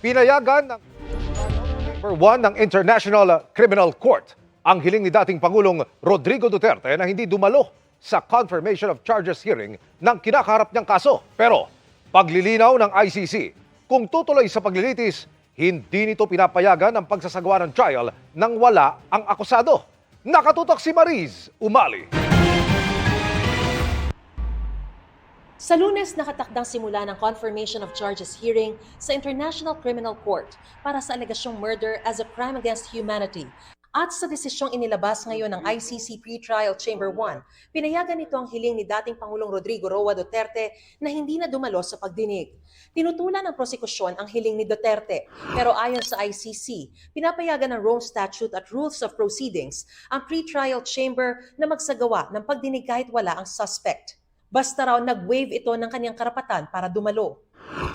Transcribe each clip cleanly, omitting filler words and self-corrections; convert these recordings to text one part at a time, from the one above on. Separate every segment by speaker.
Speaker 1: Pinayagan ng Number 1 ng International Criminal Court ang hiling ni dating Pangulong Rodrigo Duterte na hindi dumalo sa confirmation of charges hearing ng kinakaharap niyang kaso. Pero paglilinaw ng ICC, kung tutuloy sa paglilitis, hindi nito pinapayagan ang pagsasagawa ng trial nang wala ang akusado. Nakatutok si Mariz Umali.
Speaker 2: Sa Lunes, nakatakdang simula ng confirmation of charges hearing sa International Criminal Court para sa alegasyong murder as a crime against humanity. At sa desisyong inilabas ngayon ng ICC Pre-Trial Chamber 1, pinayagan nito ang hiling ni dating Pangulong Rodrigo Roa Duterte na hindi na dumalo sa pagdinig. Tinutulan ng prosekusyon ang hiling ni Duterte, pero ayon sa ICC, pinapayagan ng Rome Statute at Rules of Proceedings ang Pre-Trial Chamber na magsagawa ng pagdinig kahit wala ang suspect. Basta raw nag-waive ito ng kanyang karapatan para dumalo.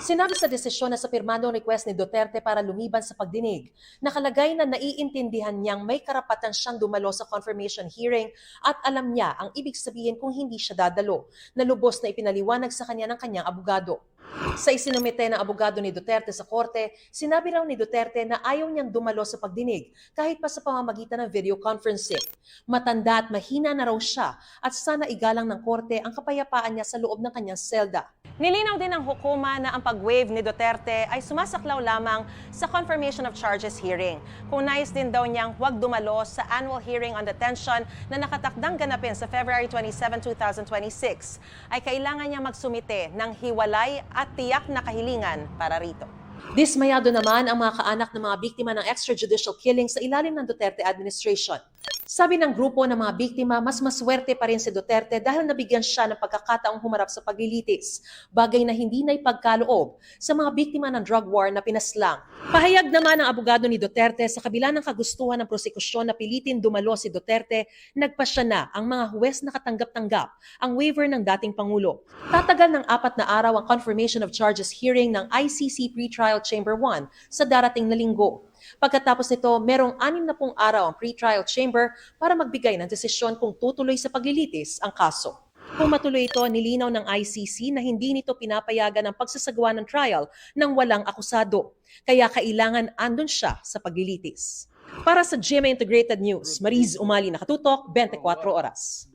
Speaker 2: Sinabi sa desisyon na sa pirmadong request ni Duterte para lumiban sa pagdinig, nakalagay na naiintindihan niyang may karapatan siyang dumalo sa confirmation hearing at alam niya ang ibig sabihin kung hindi siya dadalo, na lubos na ipinaliwanag sa kanya ng kanyang abogado. Sa isinumite ng abogado ni Duterte sa korte, sinabi raw ni Duterte na ayaw niyang dumalo sa pagdinig kahit pa sa pamamagitan ng video conferencing. Matanda at mahina na raw siya at sana igalang ng korte ang kapayapaan niya sa loob ng kanyang selda.
Speaker 3: Nilinaw din ng hukuma na ang pag-waive ni Duterte ay sumasaklaw lamang sa confirmation of charges hearing. Kung nais din daw niyang huwag dumalo sa annual hearing on detention na nakatakdang ganapin sa February 27, 2026, ay kailangan niya magsumite ng hiwalay at tiyak na kahilingan para rito.
Speaker 2: Dismayado naman ang mga kaanak ng mga biktima ng extrajudicial killing sa ilalim ng Duterte administration. Sabi ng grupo ng mga biktima, mas maswerte pa rin si Duterte dahil nabigyan siya ng pagkakataong humarap sa paglilitis, bagay na hindi na ipagkaloob sa mga biktima ng drug war na pinaslang. Pahayag naman ng abogado ni Duterte sa kabila ng kagustuhan ng prosekusyon na pilitin dumalo si Duterte, nagpasya na ang mga huwes na katanggap-tanggap ang waiver ng dating Pangulo. Tatagal ng 4 na araw ang confirmation of charges hearing ng ICC Pre-Trial Chamber 1 sa darating na linggo. Pagkatapos nito, merong 60 araw ang pre-trial chamber para magbigay ng desisyon kung tutuloy sa paglilitis ang kaso. Kung matuloy ito, nilinaw ng ICC na hindi nito pinapayagan ang pagsasagawa ng trial ng walang akusado. Kaya kailangan andun siya sa paglilitis. Para sa GMA Integrated News, Mariz Umali, Nakatutok, 24 Oras.